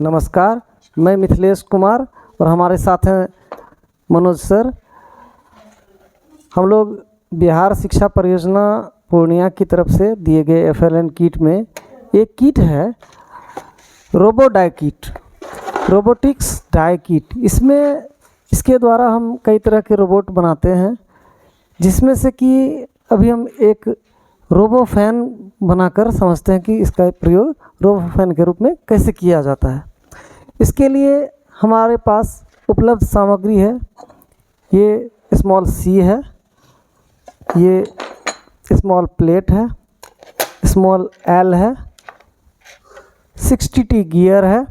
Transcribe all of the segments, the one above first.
नमस्कार, मैं मिथिलेश कुमार और हमारे साथ हैं मनोज सर। हम लोग बिहार शिक्षा परियोजना पूर्णिया की तरफ से दिए गए FLN किट में एक किट है robo die kit, robotics die kit. इसके द्वारा हम कई तरह के रोबोट बनाते हैं, जिसमें से कि अभी हम एक रोबो फैन बनाकर समझते हैं कि इसका प्रयोग रोबो फैन के रूप में कैसे किया जाता है। इसके लिए हमारे पास उपलब्ध सामग्री है, ये स्मॉल सी है, ये स्मॉल प्लेट है, स्मॉल एल है, 60T गियर है,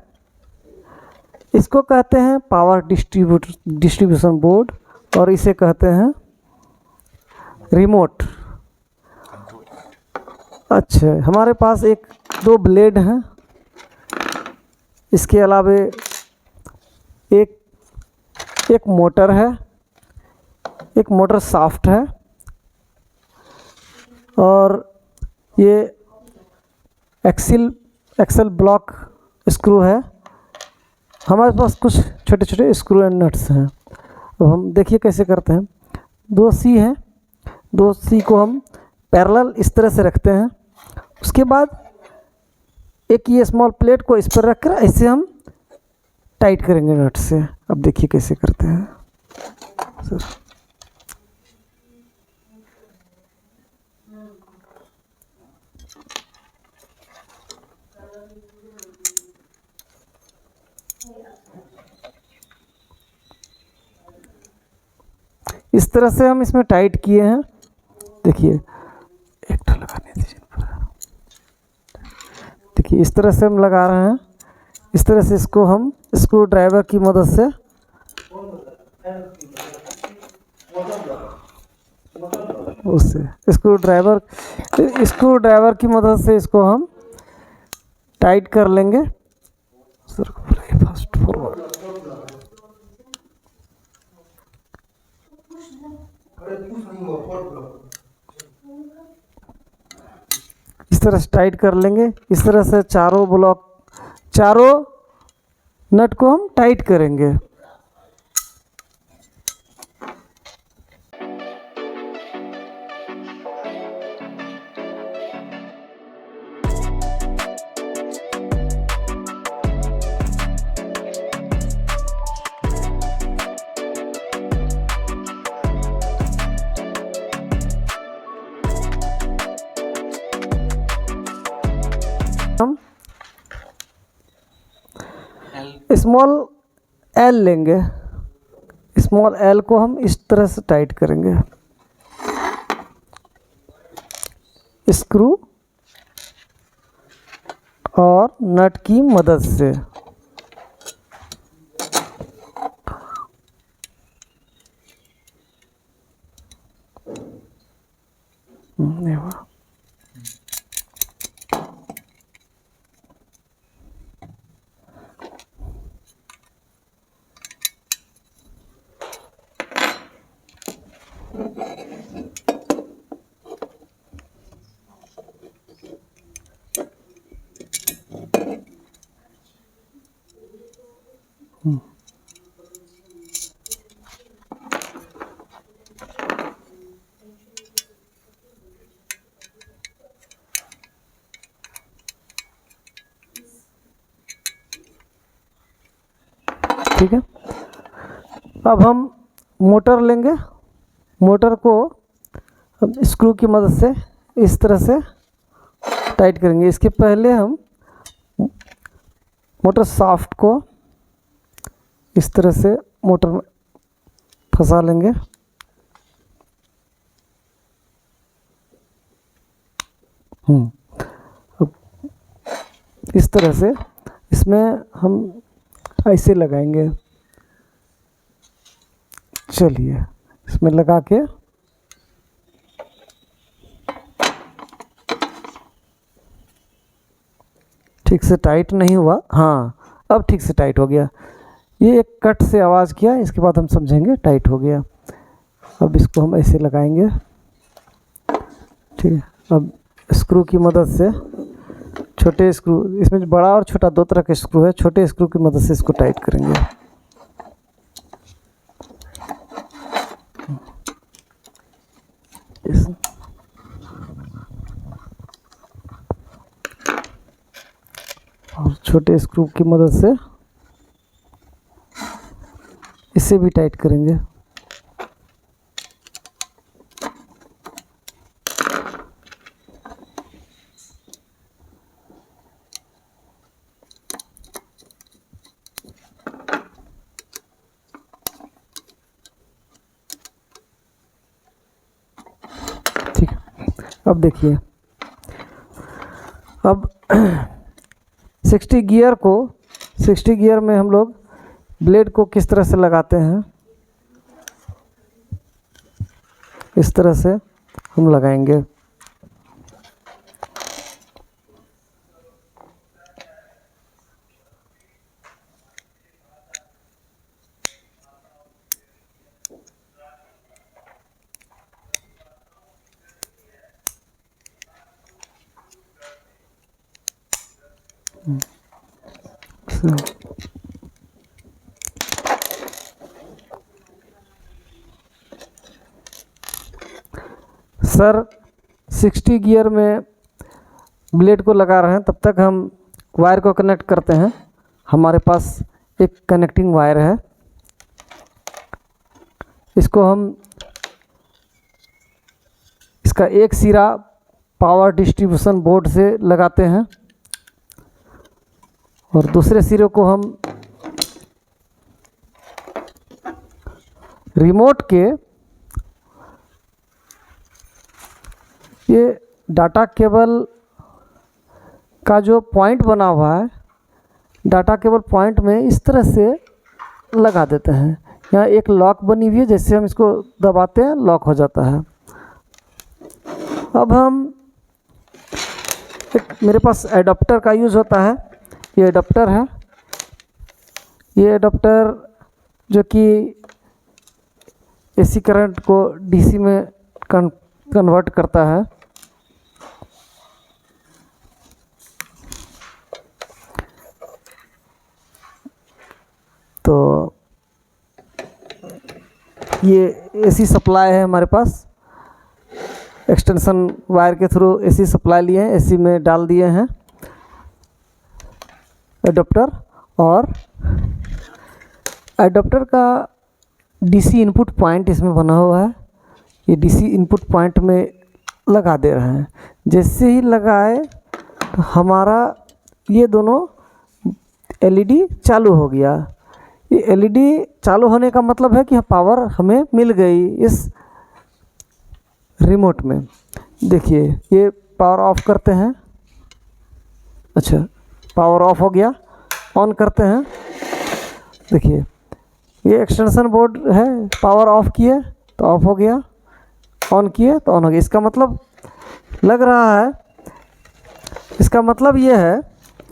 इसको कहते हैं पावर डिस्ट्रीब्यूशन बोर्ड और इसे कहते हैं रिमोट। अच्छा, हमारे पास दो ब्लेड हैं, इसके अलावे एक मोटर है, एक मोटर शाफ्ट है और ये एक्सेल ब्लॉक स्क्रू है। हमारे पास कुछ छोटे छोटे स्क्रू एंड नट्स हैं। अब हम देखिए कैसे करते हैं। 2 सी हैं, 2 सी को हम पैरेलल इस तरह से रखते हैं। उसके बाद एक ये स्मॉल प्लेट को इस पर रखकर ऐसे हम टाइट करेंगे नट से। अब देखिए कैसे करते हैं सर। इस तरह से हम इसमें टाइट किए हैं। देखिए एक तो लगाने दीजिए, देखिए इस तरह से हम लगा रहे हैं। इस तरह से इसको हम स्क्रू ड्राइवर की मदद से स्क्रू ड्राइवर की मदद से इसको हम टाइट कर लेंगे। Fast forward. इस तरह से टाइट कर लेंगे। इस तरह से चारों नट को हम टाइट करेंगे। हम स्मॉल एल लेंगे, स्मॉल एल को हम इस तरह से टाइट करेंगे स्क्रू और नट की मदद से। ठीक है। अब हम मोटर लेंगे, मोटर को स्क्रू की मदद से इस तरह से टाइट करेंगे। इसके पहले हम मोटर शाफ्ट को इस तरह से मोटर में फंसा लेंगे। अब इस तरह से इसमें हम ऐसे लगाएंगे। चलिए इसमें लगा के ठीक से टाइट नहीं हुआ। हाँ, अब ठीक से टाइट हो गया। ये एक कट से आवाज़ किया, इसके बाद हम समझेंगे टाइट हो गया। अब इसको हम ऐसे लगाएंगे। ठीक है। अब स्क्रू की मदद से छोटे स्क्रू, इसमें बड़ा और छोटा दो तरह के स्क्रू है, छोटे स्क्रू की मदद से इसको टाइट करेंगे। और छोटे स्क्रू की मदद से इसे भी टाइट करेंगे। ठीक है, अब देखिए, अब 60 गियर में हम लोग ब्लेड को किस तरह से लगाते हैं, इस तरह से हम लगाएंगे। सर 60 गियर में ब्लेड को लगा रहे हैं, तब तक हम वायर को कनेक्ट करते हैं। हमारे पास एक कनेक्टिंग वायर है, इसको हम, इसका एक सिरा पावर डिस्ट्रीब्यूशन बोर्ड से लगाते हैं और दूसरे सिरे को हम रिमोट के ये डाटा केबल का जो पॉइंट बना हुआ है, डाटा केबल पॉइंट में इस तरह से लगा देते हैं। यहाँ एक लॉक बनी हुई है, जैसे हम इसको दबाते हैं लॉक हो जाता है। अब हम मेरे पास एडाप्टर का यूज़ होता है, ये एडाप्टर है। ये एडाप्टर जो कि एसी करंट को डीसी में कन्वर्ट करता है। तो ये एसी सप्लाई है हमारे पास, एक्सटेंशन वायर के थ्रू एसी सप्लाई लिए हैं, एसी में डाल दिए हैं एडाप्टर। और एडाप्टर का डीसी इनपुट पॉइंट इसमें बना हुआ है, ये डीसी इनपुट पॉइंट में लगा दे रहे हैं। जैसे ही लगाए तो हमारा ये दोनों एलईडी चालू हो गया। ये एलईडी चालू होने का मतलब है कि पावर हमें मिल गई इस रिमोट में। देखिए, ये पावर ऑफ करते हैं, अच्छा पावर ऑफ हो गया, ऑन करते हैं। देखिए, ये एक्सटेंशन बोर्ड है, पावर ऑफ किए तो ऑफ हो गया, ऑन किए तो ऑन हो गया। इसका मतलब लग रहा है, इसका मतलब ये है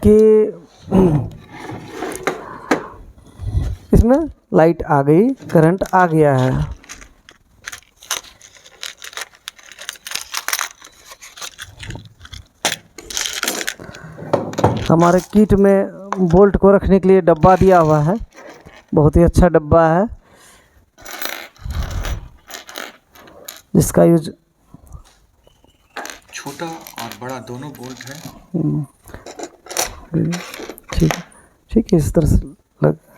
कि इसमें लाइट आ गई, करंट आ गया है। हमारे किट में बोल्ट को रखने के लिए डब्बा दिया हुआ है, बहुत ही अच्छा डब्बा है जिसका यूज छोटा और बड़ा दोनों बोल्ट है। ठीक है, ठीक है, इस तरह से लगे।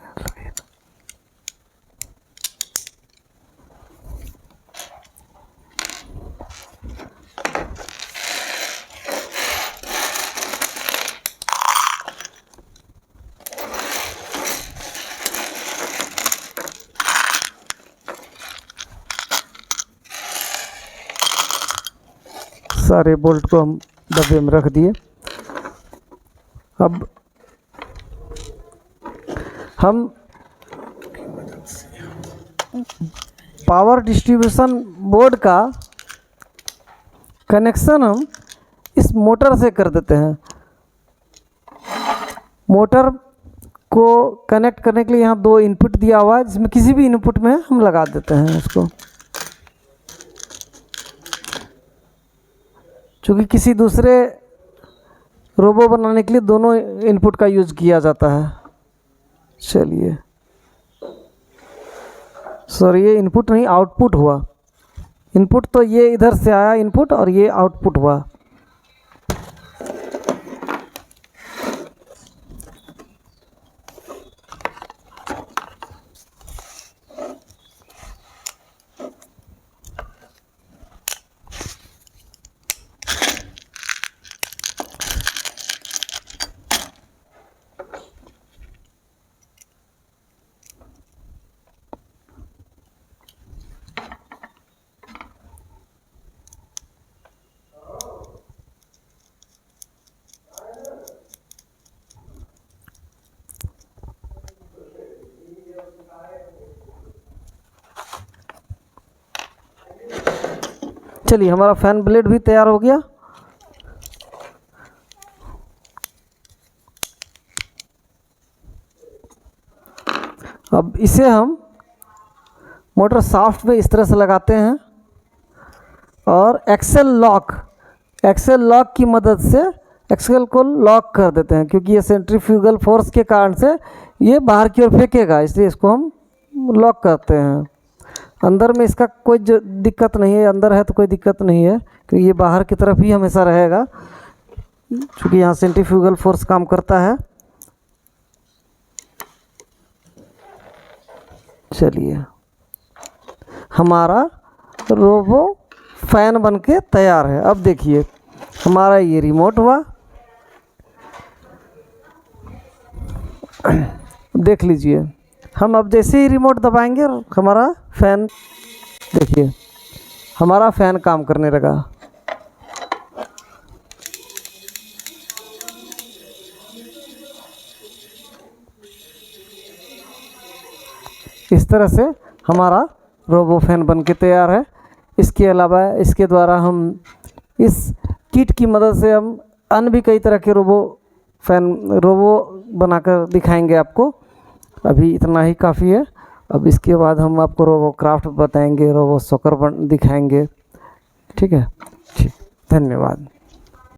सारे बोल्ट को हम डब्बे में रख दिए। अब हम पावर डिस्ट्रीब्यूशन बोर्ड का कनेक्शन हम इस मोटर से कर देते हैं। मोटर को कनेक्ट करने के लिए यहाँ दो इनपुट दिया हुआ है, जिसमें किसी भी इनपुट में हम लगा देते हैं उसको। चूँकि किसी दूसरे रोबो बनाने के लिए दोनों इनपुट का यूज़ किया जाता है। चलिए, सॉरी ये इनपुट नहीं आउटपुट हुआ। इनपुट तो ये इधर से आया इनपुट, और ये आउटपुट हुआ। चलिए, हमारा फैन ब्लेड भी तैयार हो गया। अब इसे हम मोटर शाफ्ट में इस तरह से लगाते हैं और एक्सेल लॉक की मदद से एक्सेल को लॉक कर देते हैं, क्योंकि ये सेंट्रीफ्यूगल फोर्स के कारण से ये बाहर की ओर फेंकेगा, इसलिए इसको हम लॉक करते हैं। अंदर में इसका कोई दिक्कत नहीं है, अंदर है तो कोई दिक्कत नहीं है, क्योंकि ये बाहर की तरफ ही हमेशा रहेगा, क्योंकि यहाँ सेंट्रीफ्यूगल फोर्स काम करता है। चलिए, हमारा रोबो फैन बनके तैयार है। अब देखिए, हमारा ये रिमोट हुआ, देख लीजिए। हम अब जैसे ही रिमोट दबाएंगे हमारा फैन, देखिए हमारा फैन काम करने लगा। इस तरह से हमारा रोबो फैन बनके तैयार है। इसके अलावा इसके द्वारा हम इस किट की मदद से हम अन्य भी कई तरह के रोबो बनाकर दिखाएंगे आपको। अभी इतना ही काफ़ी है। अब इसके बाद हम आपको रोबो क्राफ्ट बताएंगे, रोबो सॉकर दिखाएंगे। ठीक है, ठीक, धन्यवाद।